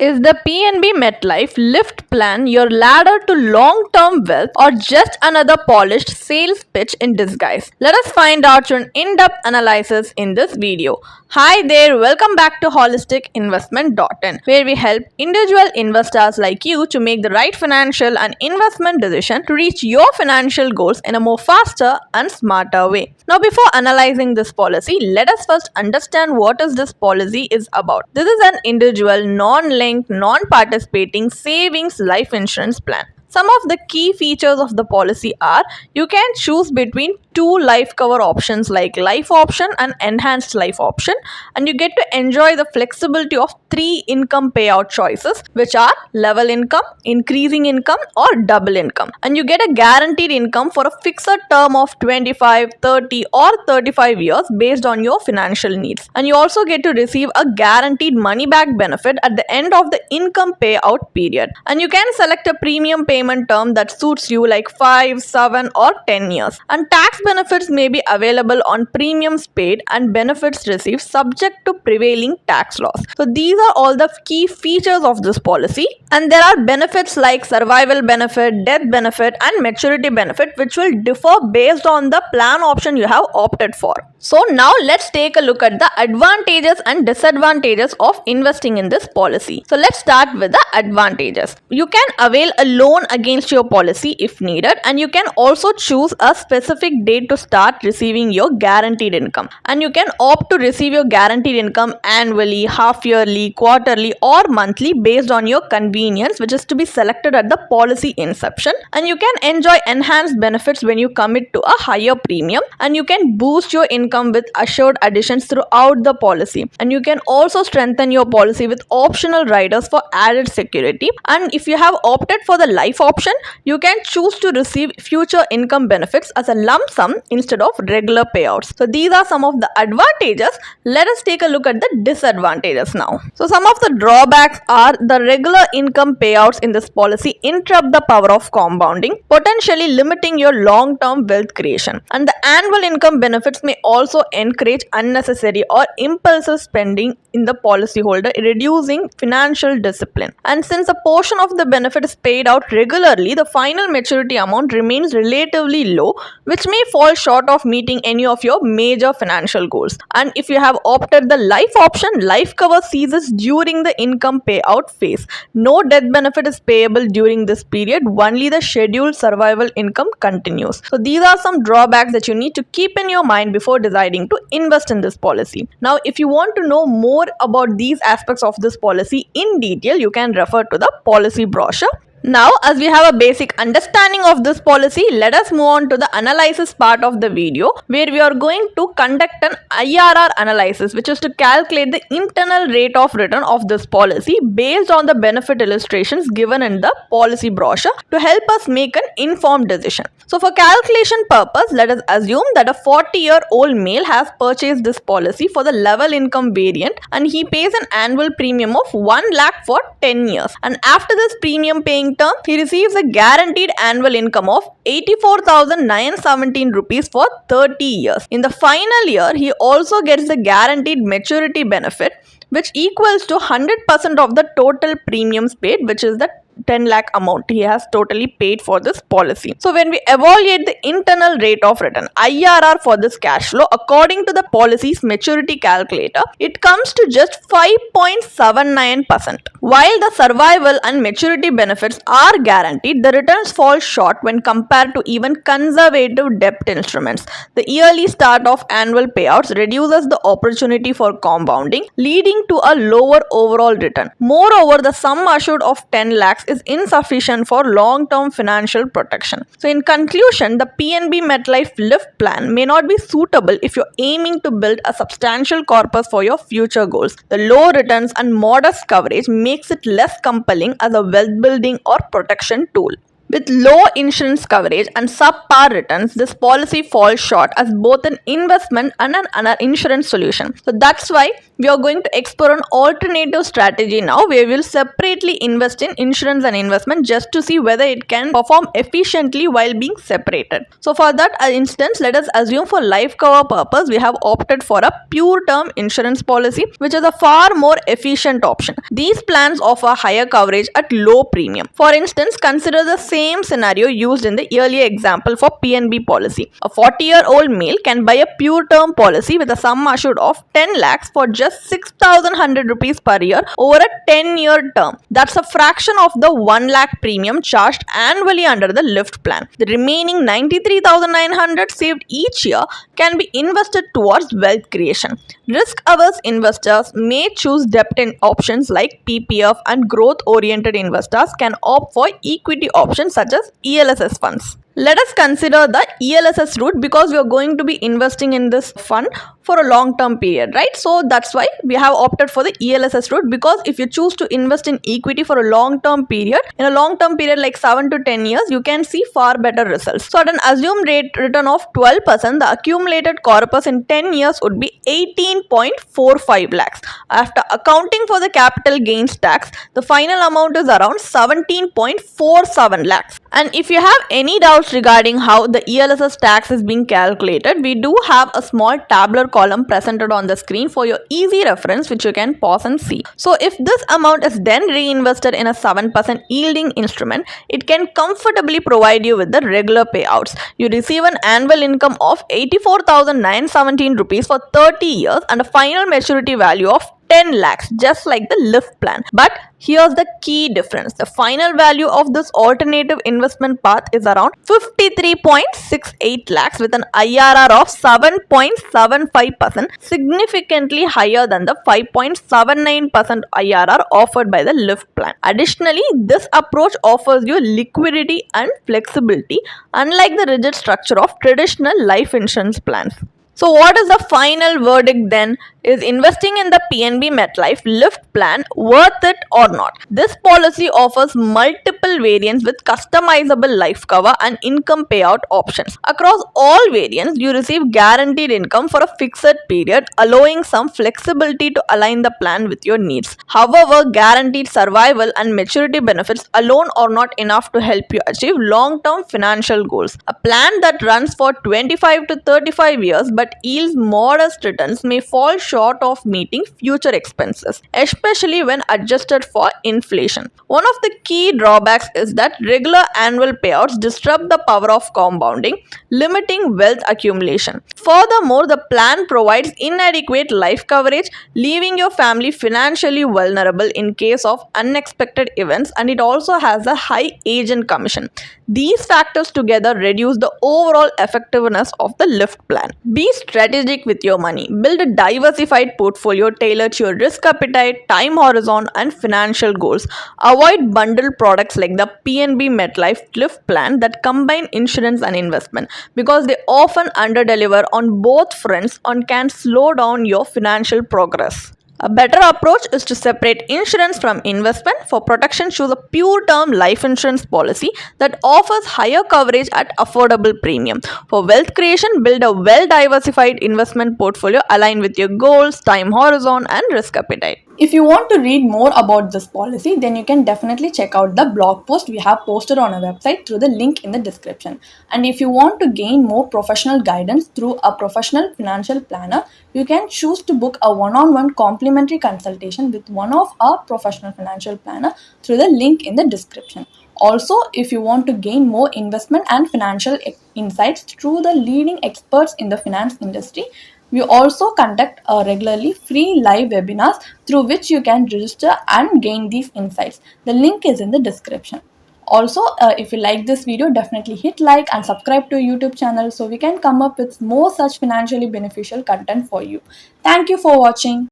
Is the PNB MetLife Lift Plan your ladder to long-term wealth or just another polished sales pitch in disguise? Let us find out through an in-depth analysis in this video. Hi there, welcome back to holisticinvestment.in, where we help individual investors like you to make the right financial and investment decision to reach your financial goals in a more faster and smarter way. Now, before analyzing this policy, let us first understand what is this policy is about. This is an individual, non-linked, non-participating savings life insurance plan. Some of the key features of the policy are you can choose between two life cover options like life option and enhanced life option, and you get to enjoy the flexibility of three income payout choices, which are level income, increasing income, or double income. And you get a guaranteed income for a fixed term of 25, 30, or 35 years based on your financial needs. And you also get to receive a guaranteed money back benefit at the end of the income payout period. And you can select a premium payment term that suits you like 5, 7, or 10 years. And tax benefits may be available on premiums paid and benefits received subject to prevailing tax laws. So these are all the key features of this policy, and there are benefits like survival benefit, death benefit, and maturity benefit, which will differ based on the plan option you have opted for. So now let's take a look at the advantages and disadvantages of investing in this policy. So let's start with the advantages. You can avail a loan against your policy if needed, and you can also choose a specific date to start receiving your guaranteed income. And you can opt to receive your guaranteed income annually, half yearly, quarterly, or monthly based on your convenience, which is to be selected at the policy inception. And you can enjoy enhanced benefits when you commit to a higher premium, and you can boost your income with assured additions throughout the policy. And you can also strengthen your policy with optional riders for added security. And if you have opted for the life option, you can choose to receive future income benefits as a lump sum instead of regular payouts. So these are some of the advantages. Let us take a look at the disadvantages now. So some of the drawbacks are the regular income payouts in this policy interrupt the power of compounding, potentially limiting your long-term wealth creation. And the annual income benefits may also encourage unnecessary or impulsive spending in the policyholder, reducing financial discipline. And since a portion of the benefit is paid out regularly, the final maturity amount remains relatively low, which may fall short of meeting any of your major financial goals. And if you have opted the life option, life cover ceases during the income payout phase. No death benefit is payable during this period, only the scheduled survival income continues. So these are some drawbacks that you need to keep in your mind before deciding to invest in this policy. Now, if you want to know more about these aspects of this policy in detail, you can refer to the policy brochure. Now, as we have a basic understanding of this policy, let us move on to the analysis part of the video, where we are going to conduct an IRR analysis, which is to calculate the internal rate of return of this policy based on the benefit illustrations given in the policy brochure to help us make an informed decision. So for calculation purpose, let us assume that a 40-year-old male has purchased this policy for the level income variant, and he pays an annual premium of 1 lakh for 10 years. And after this premium paying term, he receives a guaranteed annual income of 84,917 rupees for 30 years. In the final year, he also gets the guaranteed maturity benefit, which equals to 100% of the total premiums paid, which is the 10 lakh amount he has totally paid for this policy. So when we evaluate the internal rate of return, IRR, for this cash flow according to the policy's maturity calculator, it comes to just 5.79%. While the survival and maturity benefits are guaranteed, the returns fall short when compared to even conservative debt instruments. The yearly start of annual payouts reduces the opportunity for compounding, leading to a lower overall return. Moreover, the sum assured of 10 lakhs is insufficient for long-term financial protection. So in conclusion, the PNB MetLife Lift plan may not be suitable if you're aiming to build a substantial corpus for your future goals. The low returns and modest coverage makes it less compelling as a wealth building or protection tool. With low insurance coverage and subpar returns, this policy falls short as both an investment and an insurance solution. So that's why we are going to explore an alternative strategy now where we will separately invest in insurance and investment just to see whether it can perform efficiently while being separated. So for that instance, let us assume for life cover purpose, we have opted for a pure term insurance policy, which is a far more efficient option. These plans offer higher coverage at low premium. For instance, consider the same scenario used in the earlier example for PNB policy. A 40-year-old male can buy a pure term policy with a sum assured of 10 lakhs for just 6,100 rupees per year over a 10-year term. That's a fraction of the 1 lakh premium charged annually under the LIFT plan. The remaining 93,900 saved each year can be invested towards wealth creation. Risk-averse investors may choose debt options like PPF, and growth-oriented investors can opt for equity options such as ELSS funds. Let us consider the ELSS route because we are going to be investing in this fund for a long-term period, right? So that's why we have opted for the ELSS route, because if you choose to invest in equity for a long-term period, in a long-term period like 7 to 10 years, you can see far better results. So at an assumed rate return of 12%, the accumulated corpus in 10 years would be 18.45 lakhs. After accounting for the capital gains tax, the final amount is around 17.47 lakhs. And if you have any doubts regarding how the ELSS tax is being calculated, we do have a small tabular column presented on the screen for your easy reference, which you can pause and see. So if this amount is then reinvested in a 7% yielding instrument, it can comfortably provide you with the regular payouts. You receive an annual income of 84,917 rupees for 30 years and a final maturity value of 10 lakhs, just like the LIFT plan. But here's the key difference. The final value of this alternative investment path is around 53.68 lakhs with an IRR of 7.75%, significantly higher than the 5.79% IRR offered by the LIFT plan. Additionally, this approach offers you liquidity and flexibility, unlike the rigid structure of traditional life insurance plans. So what is the final verdict then? Is investing in the PNB MetLife LIFT plan worth it or not? This policy offers multiple variants with customizable life cover and income payout options. Across all variants, you receive guaranteed income for a fixed period, allowing some flexibility to align the plan with your needs. However, guaranteed survival and maturity benefits alone are not enough to help you achieve long-term financial goals. A plan that runs for 25 to 35 years but yields modest returns may fall short of meeting future expenses, especially when adjusted for inflation. One of the key drawbacks is that regular annual payouts disrupt the power of compounding, limiting wealth accumulation. Furthermore, the plan provides inadequate life coverage, leaving your family financially vulnerable in case of unexpected events, and it also has a high agent commission. These factors together reduce the overall effectiveness of the LIFT plan. Be strategic with your money. Build a diversified portfolio tailored to your risk appetite, time horizon, and financial goals. Avoid bundled products like the PNB MetLife LIFT plan that combine insurance and investment, because they often underdeliver on both fronts and can slow down your financial progress. A better approach is to separate insurance from investment. For protection, choose a pure term life insurance policy that offers higher coverage at affordable premium. For wealth creation, build a well-diversified investment portfolio aligned with your goals, time horizon, and risk appetite. If you want to read more about this policy, then you can definitely check out the blog post we have posted on our website through the link in the description. And if you want to gain more professional guidance through a professional financial planner, you can choose to book a one-on-one complimentary consultation with one of our professional financial planner through the link in the description. Also, if you want to gain more investment and financial insights through the leading experts in the finance industry, we also conduct regularly free live webinars through which you can register and gain these insights. The link is in the description. Also, if you like this video, definitely hit like and subscribe to our YouTube channel so we can come up with more such financially beneficial content for you. Thank you for watching.